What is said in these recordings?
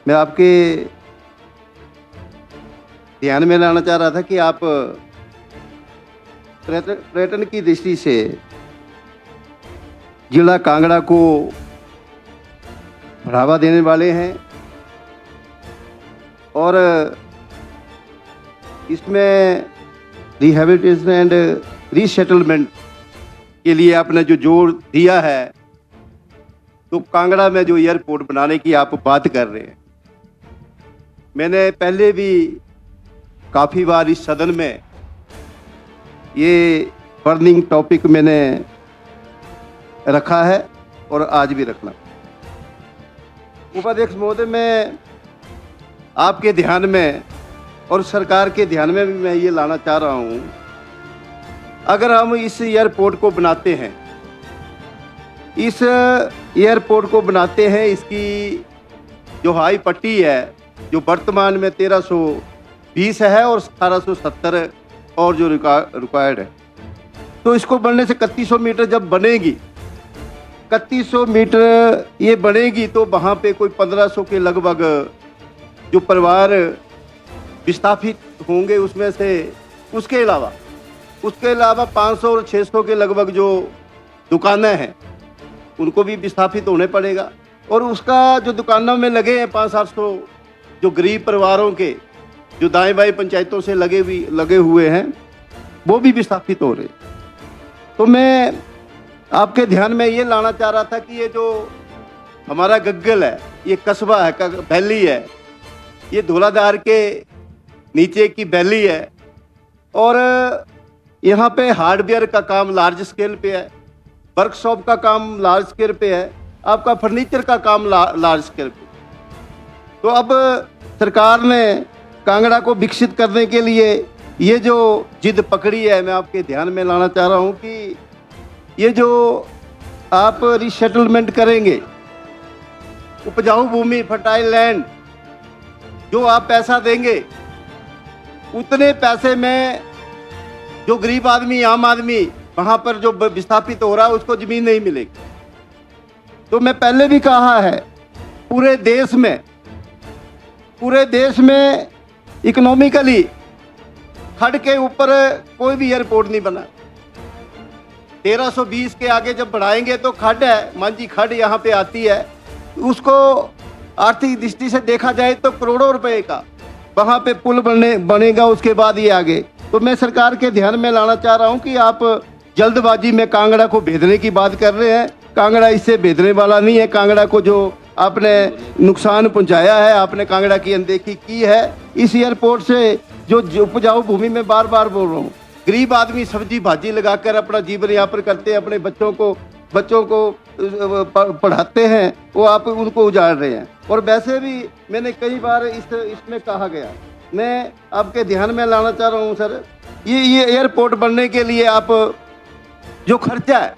मैं आपके ध्यान में लाना चाह रहा था कि आप पर्यटन की दृष्टि से जिला कांगड़ा को बढ़ावा देने वाले हैं और इसमें रिहैबिलिटेशन एंड रीसेटलमेंट के लिए आपने जो जोर दिया है, तो कांगड़ा में जो एयरपोर्ट बनाने की आप बात कर रहे हैं, मैंने पहले भी काफ़ी बार इस सदन में ये बर्निंग टॉपिक मैंने रखा है और आज भी रखना। उपाध्यक्ष महोदय, मैं आपके ध्यान में और सरकार के ध्यान में भी मैं ये लाना चाह रहा हूँ, अगर हम इस एयरपोर्ट को बनाते हैं, इसकी जो हाई पट्टी है जो वर्तमान में 1320 है और 1770 और जो रिक्वायर्ड है, तो इसको बनने से 3100 मीटर जब बनेगी, 3100 मीटर ये बनेगी, तो वहाँ पे कोई 1500 के लगभग जो परिवार विस्थापित होंगे उसमें से, उसके अलावा 500 और 600 के लगभग जो दुकानें हैं उनको भी विस्थापित होने पड़ेगा, और उसका जो दुकानों में लगे हैं 500-700 जो गरीब परिवारों के जो दाएं बाएं पंचायतों से लगे हुए हैं वो भी विस्थापित हो रहे। तो मैं आपके ध्यान में ये लाना चाह रहा था कि ये जो हमारा गग्गल है, ये कस्बा है, वैली है, ये धौलाधार के नीचे की वैली है और यहाँ पे हार्डवेयर का काम लार्ज स्केल पे है, वर्कशॉप का काम लार्ज स्केल पे है, आपका फर्नीचर का काम लार्ज स्केल पे। तो अब सरकार ने कांगड़ा को विकसित करने के लिए ये जो जिद पकड़ी है, मैं आपके ध्यान में लाना चाह रहा हूँ कि ये जो आप रीसेटलमेंट करेंगे, उपजाऊ भूमि, फर्टाइल लैंड, जो आप पैसा देंगे, उतने पैसे में जो गरीब आदमी, आम आदमी वहाँ पर जो विस्थापित हो रहा है उसको ज़मीन नहीं मिलेगी। तो मैं पहले भी कहा है, पूरे देश में इकोनॉमिकली खड के ऊपर कोई भी एयरपोर्ट नहीं बना। 1320 के आगे जब बढ़ाएंगे तो खड है, मांझी खड यहाँ पे आती है, उसको आर्थिक दृष्टि से देखा जाए तो करोड़ों रुपए का वहाँ पे पुल बनेगा, उसके बाद ये आगे। तो मैं सरकार के ध्यान में लाना चाह रहा हूँ कि आप जल्दबाजी में कांगड़ा को भेदने की बात कर रहे हैं। कांगड़ा इससे भेदने वाला नहीं है। कांगड़ा को जो आपने नुकसान पहुंचाया है, आपने कांगड़ा की अनदेखी की है। इस एयरपोर्ट से जो उपजाऊ भूमि में बार बार बोल रहा हूँ, गरीब आदमी सब्जी भाजी लगाकर अपना जीवन यापन करते हैं, अपने बच्चों को पढ़ाते हैं, वो आप उनको उजाड़ रहे हैं। और वैसे भी मैंने कई बार इसमें कहा गया, मैं आपके ध्यान में लाना चाह रहा हूँ सर, ये एयरपोर्ट बनने के लिए आप जो खर्चा है,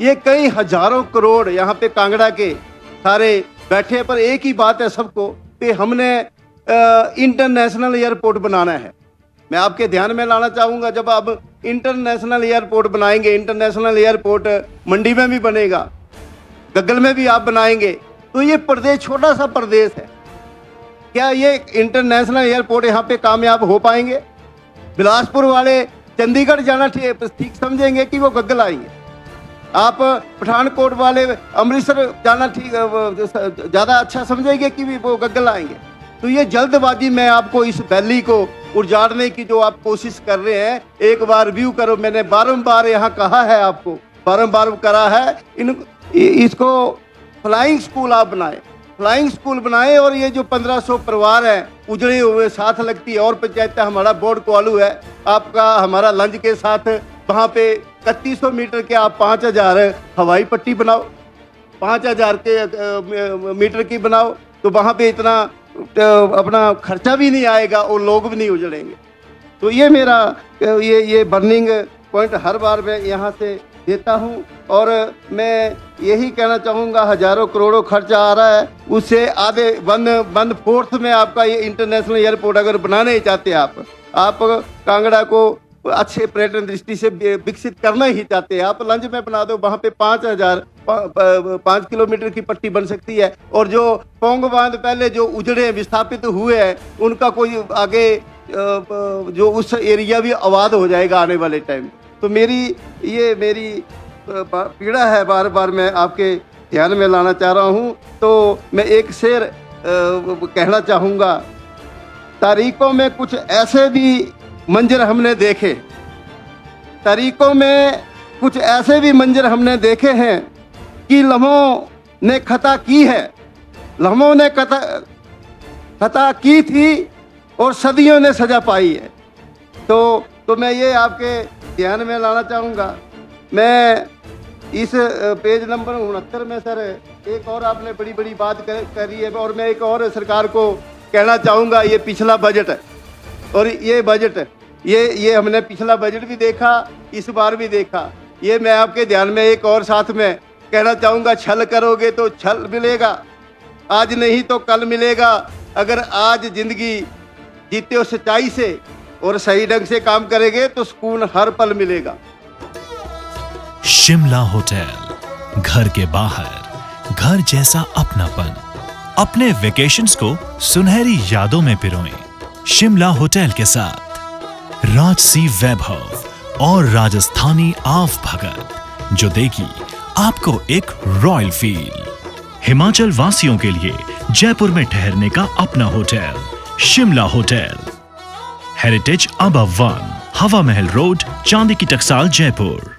ये कई हजारों करोड़ यहाँ पे कांगड़ा के सारे बैठे, पर एक ही बात है सबको कि हमने इंटरनेशनल एयरपोर्ट बनाना है। मैं आपके ध्यान में लाना चाहूँगा, जब आप इंटरनेशनल एयरपोर्ट बनाएंगे, इंटरनेशनल एयरपोर्ट मंडी में भी बनेगा, गग्गल में भी आप बनाएंगे, तो ये प्रदेश छोटा सा प्रदेश है, क्या ये इंटरनेशनल एयरपोर्ट यहाँ पे कामयाब हो पाएंगे? बिलासपुर वाले चंडीगढ़ जाना ठीक समझेंगे कि वो गग्गल आएंगे? आप पठानकोट वाले अमृतसर जाना ठीक ज़्यादा अच्छा समझेंगे कि वो गग्गल आएंगे? तो ये जल्दबाजी में आपको इस वैली को उजाड़ने की जो आप कोशिश कर रहे हैं, एक बार व्यू करो। मैंने बारंबार यहाँ कहा है, आपको बारंबार करा है, इसको फ्लाइंग स्कूल आप बनाए, और ये जो 1500 परिवार हैं उजड़े हुए, साथ लगती है और पंचायत, हमारा बोर्ड क्वालू है आपका, हमारा लंज के साथ, वहाँ पे 3100 मीटर के आप 5000 हवाई पट्टी बनाओ, 5000 के मीटर की बनाओ, तो वहाँ पे इतना अपना खर्चा भी नहीं आएगा और लोग भी नहीं उजड़ेंगे। तो ये मेरा ये बर्निंग पॉइंट हर बार मैं यहाँ से देता हूँ, और मैं यही कहना चाहूँगा, हजारों करोड़ों खर्चा आ रहा है, उससे आधे 1/4 में आपका ये इंटरनेशनल एयरपोर्ट अगर बनाने ही चाहते हैं आप कांगड़ा को अच्छे पर्यटन दृष्टि से विकसित करना ही चाहते हैं, आप लंज में बना दो, वहाँ पे 5000 5 किलोमीटर की पट्टी बन सकती है। और जो पोंग बांध पहले जो उजड़े विस्थापित हुए हैं उनका कोई आगे जो उस एरिया भी आबाद हो जाएगा आने वाले टाइम। तो मेरी पीड़ा है, बार बार मैं आपके ध्यान में लाना चाह रहा हूँ। तो मैं एक शेर कहना चाहूँगा, तारीखों में कुछ ऐसे भी मंजर हमने देखे, तारीखों में कुछ ऐसे भी मंजर हमने देखे हैं कि लम्हों ने खता की है, लम्हों ने खता की थी और सदियों ने सजा पाई है। तो मैं ये आपके ध्यान में लाना चाहूँगा। मैं इस पेज नंबर 69 में सर एक और आपने बड़ी बड़ी बात करी है, और मैं एक और सरकार को कहना चाहूँगा। ये पिछला बजट है और ये बजट ये हमने पिछला बजट भी देखा, इस बार भी देखा। ये मैं आपके ध्यान में एक और साथ में कहना चाहूँगा, छल करोगे तो छल मिलेगा, आज नहीं तो कल मिलेगा। अगर आज जिंदगी जीते हो सच्चाई से और सही ढंग से काम करेंगे तो सुकून हर पल मिलेगा। शिमला होटल, घर के बाहर घर जैसा अपनापन। अपने वेकेशंस को सुनहरी यादों में पिरोएं शिमला होटल के साथ। राजसी वैभव और राजस्थानी आव भगत जो देगी आपको एक रॉयल फील। हिमाचल वासियों के लिए जयपुर में ठहरने का अपना hotel Shimla hotel, heritage above 1, हवा महल रोड, चांदी की टकसाल, जयपुर।